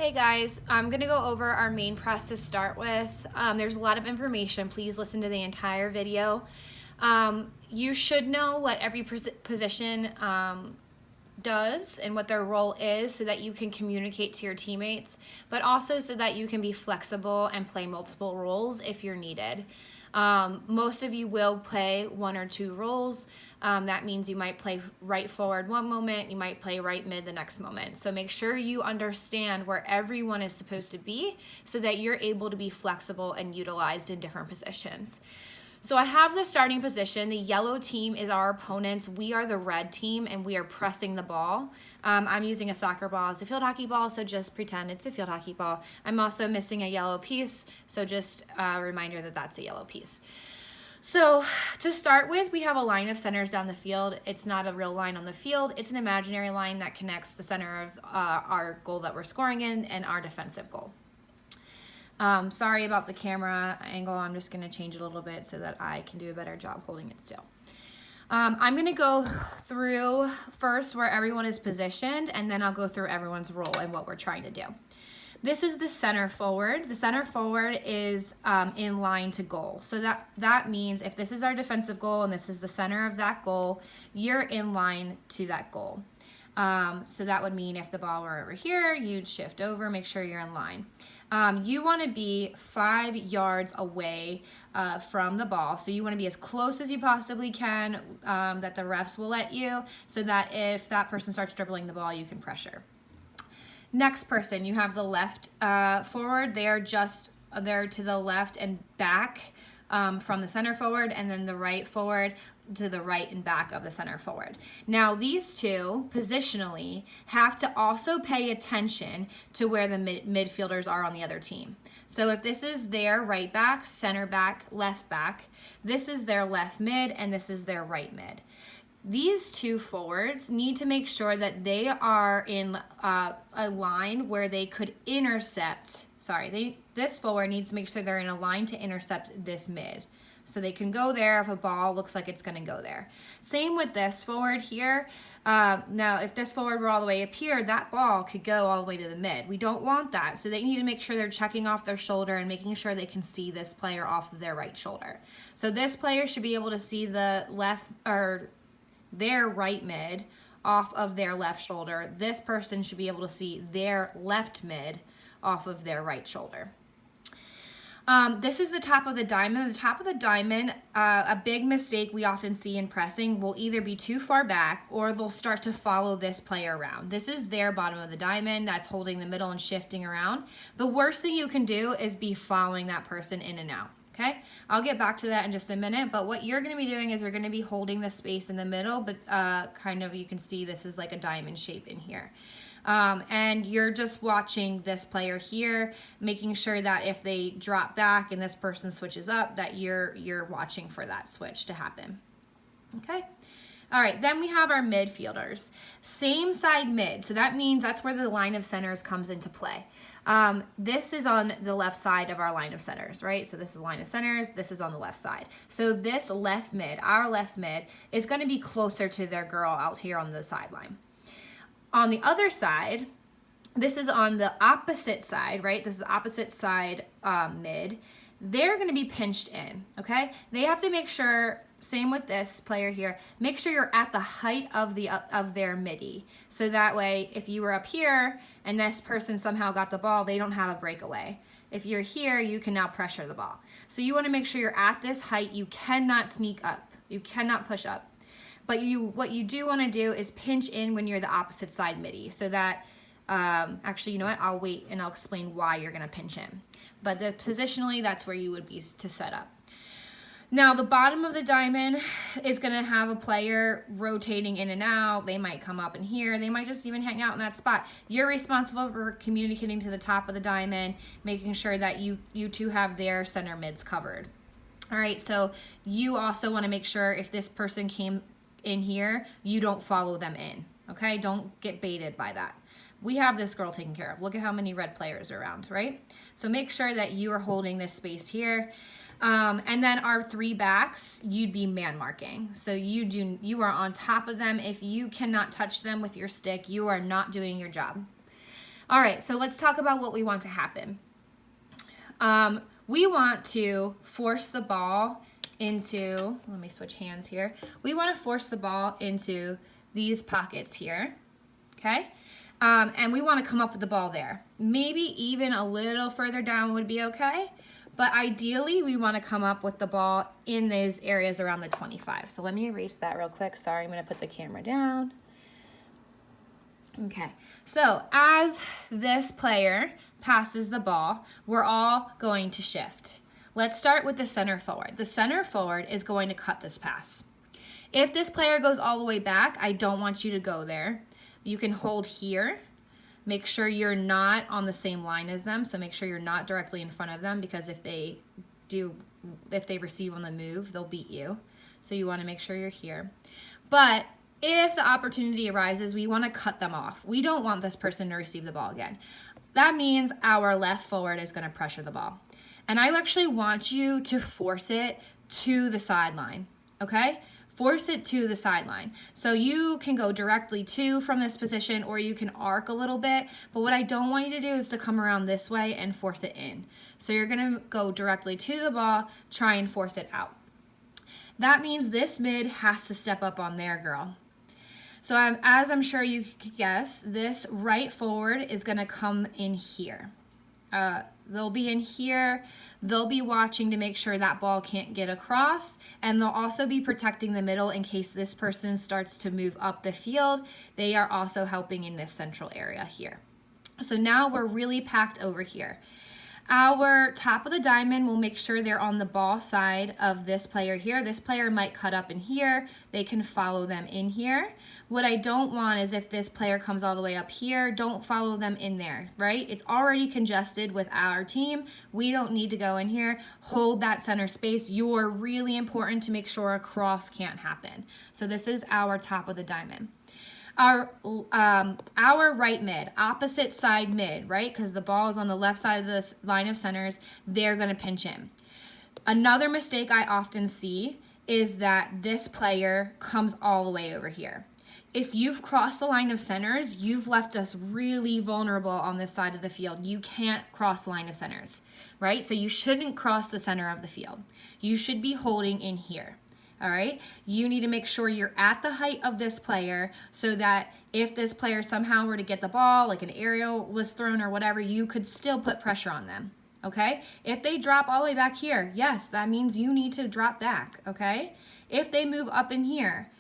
Hey guys, I'm going to go over our main press to start with. There's a lot of information. Please listen to the entire video. You should know what every position does and what their role is so that you can communicate to your teammates, but also so that you can be flexible and play multiple roles if you're needed. Most of you will play one or two roles. That means you might play right forward one moment, you might play right mid the next moment. So make sure you understand where everyone is supposed to be so that you're able to be flexible and utilized in different positions. So I have the starting position. The yellow team is our opponents. We are the red team and we are pressing the ball. I'm using a soccer ball as a field hockey ball, so just pretend it's a field hockey ball. I'm also missing a yellow piece, so just a reminder that that's a yellow piece. So to start with, we have a line of centers down the field. It's not a real line on the field. It's an imaginary line that connects the center of our goal that we're scoring in and our defensive goal. Sorry about the camera angle. I'm just going to change it a little bit so that I can do a better job holding it still. I'm going to go through first where everyone is positioned, and then I'll go through everyone's role and what we're trying to do. This is the center forward. The center forward is in line to goal. So that means if this is our defensive goal and this is the center of that goal, you're in line to that goal. So that would mean if the ball were over here, you'd shift over, make sure you're in line. You want to be 5 yards away from the ball. So you want to be as close as you possibly can that the refs will let you, so that if that person starts dribbling the ball, you can pressure. Next person, you have the left forward. They're to the left and back from the center forward, and then the right forward to the right and back of the center forward. Now these two positionally have to also pay attention to where the midfielders are on the other team. So if this is their right back, center back, left back, this is their left mid and this is their right mid. These two forwards need to make sure that they are in a line where they could intercept. This forward needs to make sure they're in a line to intercept this mid. So they can go there if a ball looks like it's going to go there. Same with this forward here. Now, if this forward were all the way up here, that ball could go all the way to the mid. We don't want that. So they need to make sure they're checking off their shoulder and making sure they can see this player off of their right shoulder. So this player should be able to see the left or their right mid off of their left shoulder. This person should be able to see their left mid off of their right shoulder. This is the top of the diamond. The top of the diamond, a big mistake we often see in pressing will either be too far back or they'll start to follow this player around. This is their bottom of the diamond that's holding the middle and shifting around. The worst thing you can do is be following that person in and out. Okay, I'll get back to that in just a minute, but what you're going to be doing is we're going to be holding the space in the middle, but kind of you can see this is like a diamond shape in here. And you're just watching this player here, making sure that if they drop back and this person switches up, that you're watching for that switch to happen. Okay. All right, then we have our midfielders. Same side mid, so that means that's where the line of centers comes into play. This is on the left side of our line of centers, right? So this is the line of centers, this is on the left side. So this left mid, our left mid, is going to be closer to their girl out here on the sideline. On the other side, this is on the opposite side, right? This is the opposite side mid. They're going to be pinched in, okay? They have to make sure, same with this player here, make sure you're at the height of their midi. So that way, if you were up here and this person somehow got the ball, they don't have a breakaway. If you're here, you can now pressure the ball. So you want to make sure you're at this height. You cannot sneak up. You cannot push up. But what you do want to do is pinch in when you're the opposite side midi, so that, actually, you know what, I'll wait and I'll explain why you're going to pinch in. But positionally, that's where you would be to set up. Now, the bottom of the diamond is going to have a player rotating in and out. They might come up in here. They might just even hang out in that spot. You're responsible for communicating to the top of the diamond, making sure that you two have their center mids covered. All right, so you also want to make sure if this person came in here, you don't follow them in, okay? Don't get baited by that. We have this girl taken care of. Look at how many red players are around, right? So make sure that you are holding this space here. And then our 3 backs, you'd be man marking. So you are on top of them. If you cannot touch them with your stick, you are not doing your job. All right, so let's talk about what we want to happen. We want to force the ball into, let me switch hands here. We want to force the ball into these pockets here, okay? And we want to come up with the ball there. Maybe even a little further down would be okay, but ideally we want to come up with the ball in these areas around the 25. So let me erase that real quick. Sorry, I'm going to put the camera down. Okay, so as this player passes the ball, we're all going to shift. Let's start with the center forward. The center forward is going to cut this pass. If this player goes all the way back, I don't want you to go there. You can hold here. Make sure you're not on the same line as them, so make sure you're not directly in front of them, because if they receive on the move, they'll beat you. So you want to make sure you're here. But if the opportunity arises, we want to cut them off. We don't want this person to receive the ball again. That means our left forward is going to pressure the ball. And I actually want you to force it to the sideline, okay? Force it to the sideline. So you can go directly to from this position, or you can arc a little bit. But what I don't want you to do is to come around this way and force it in. So you're going to go directly to the ball, try and force it out. That means this mid has to step up on their girl. So as I'm sure you could guess, this right forward is going to come in here. They'll be in here. They'll be watching to make sure that ball can't get across, and they'll also be protecting the middle in case this person starts to move up the field. They are also helping in this central area here. So now we're really packed over here. Our top of the diamond will make sure they're on the ball side of this player here. This player might cut up in here. They can follow them in here. What I don't want is if this player comes all the way up here, don't follow them in there, right? It's already congested with our team. We don't need to go in here. Hold that center space. You're really important to make sure a cross can't happen. So this is our top of the diamond. Our right mid, opposite side mid, right? Because the ball is on the left side of this line of centers, they're going to pinch in. Another mistake I often see is that this player comes all the way over here. If you've crossed the line of centers, you've left us really vulnerable on this side of the field. You can't cross the line of centers, right? So you shouldn't cross the center of the field. You should be holding in here. All right, you need to make sure you're at the height of this player so that if this player somehow were to get the ball, like an aerial was thrown or whatever, you could still put pressure on them, okay? If they drop all the way back here, yes, that means you need to drop back, okay? If they move up in here,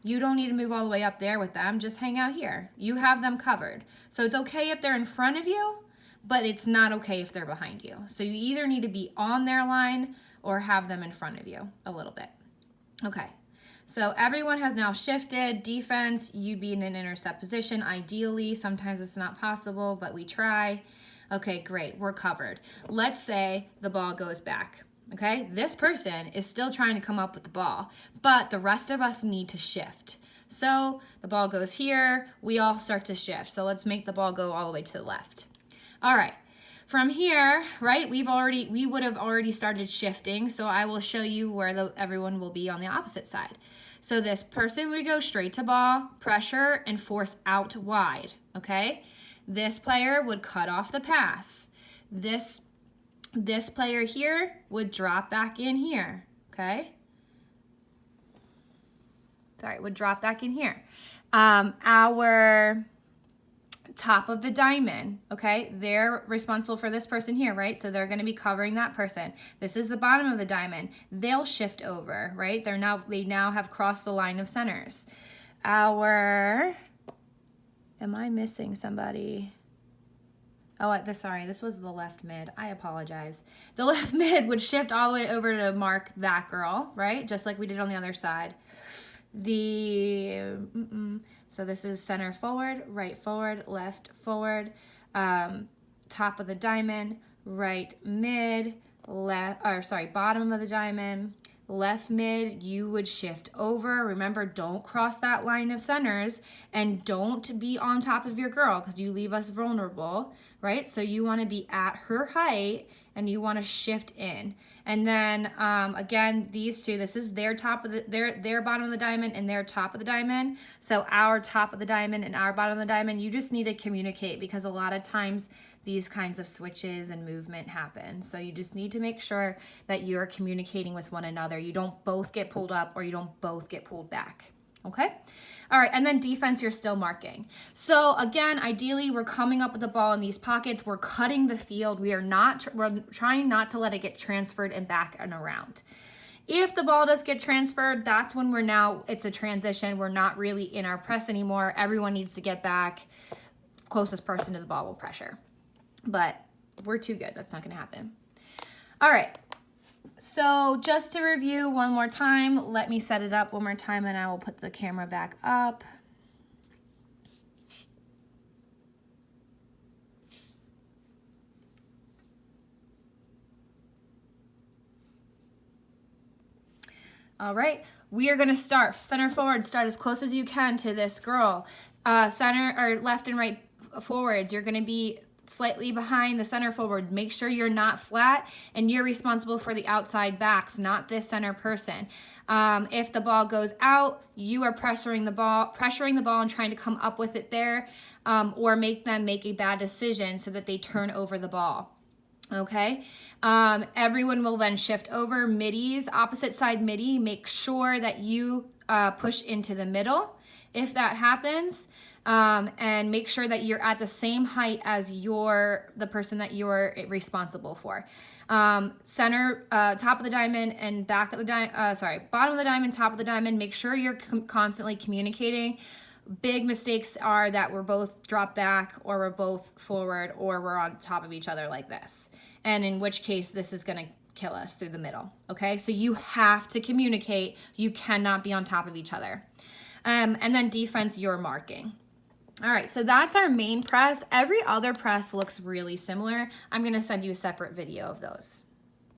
you don't need to move all the way up there with them, just hang out here. You have them covered. So it's okay if they're in front of you, but it's not okay if they're behind you. So you either need to be on their line or have them in front of you a little bit. Okay, so everyone has now shifted. Defense, you'd be in an intercept position ideally. Sometimes it's not possible, but we try. Okay, great, we're covered. Let's say the ball goes back, okay? This person is still trying to come up with the ball, but the rest of us need to shift. So the ball goes here, we all start to shift. So let's make the ball go all the way to the left. All right. From here, right, we would have already started shifting, so I will show you where everyone will be on the opposite side. So this person would go straight to ball, pressure, and force out wide, okay? This player would cut off the pass. This player here would drop back in here, okay? Sorry, would drop back in here. Our top of the diamond, okay? They're responsible for this person here, right? So they're going to be covering that person. This is the bottom of the diamond. They'll shift over, right? They now have crossed the line of centers. Am I missing somebody? Oh, sorry, this was the left mid. I apologize. The left mid would shift all the way over to mark that girl, right? Just like we did on the other side. So this is center forward, right forward, left forward, top of the diamond, right mid, bottom of the diamond, left mid, you would shift over. Remember, don't cross that line of centers and don't be on top of your girl because you leave us vulnerable, right? So you want to be at her height and you want to shift in. And then again, these two, this is their top of their bottom of the diamond and their top of the diamond. So our top of the diamond and our bottom of the diamond, you just need to communicate, because a lot of times these kinds of switches and movement happen. So you just need to make sure that you're communicating with one another. You don't both get pulled up or you don't both get pulled back. Okay? All right, and then defense, you're still marking. So again, ideally, we're coming up with the ball in these pockets. We're cutting the field. We're trying not to let it get transferred and back and around. If the ball does get transferred, that's when it's a transition. We're not really in our press anymore. Everyone needs to get back. Closest person to the ball will pressure. But we're too good. That's not going to happen. All right. So just to review one more time, let me set it up one more time and I will put the camera back up. All right, we are going to start center forward. Start as close as you can to this girl. Center or left and right forwards. You're going to be slightly behind the center forward. Make sure you're not flat, and you're responsible for the outside backs, not this center person. If the ball goes out, you are pressuring the ball and trying to come up with it there, or make them make a bad decision so that they turn over the ball. Okay, everyone will then shift over. Middies, opposite side midi, make sure that you push into the middle if that happens. And make sure that you're at the same height as the person that you're responsible for. Center, top of the diamond and back of the bottom of the diamond, top of the diamond. Make sure you're constantly communicating. Big mistakes are that we're both dropped back, or we're both forward, or we're on top of each other like this. And in which case, this is going to kill us through the middle. Okay, so you have to communicate. You cannot be on top of each other. And then defense, you're marking. All right, so that's our main press. Every other press looks really similar. I'm going to send you a separate video of those.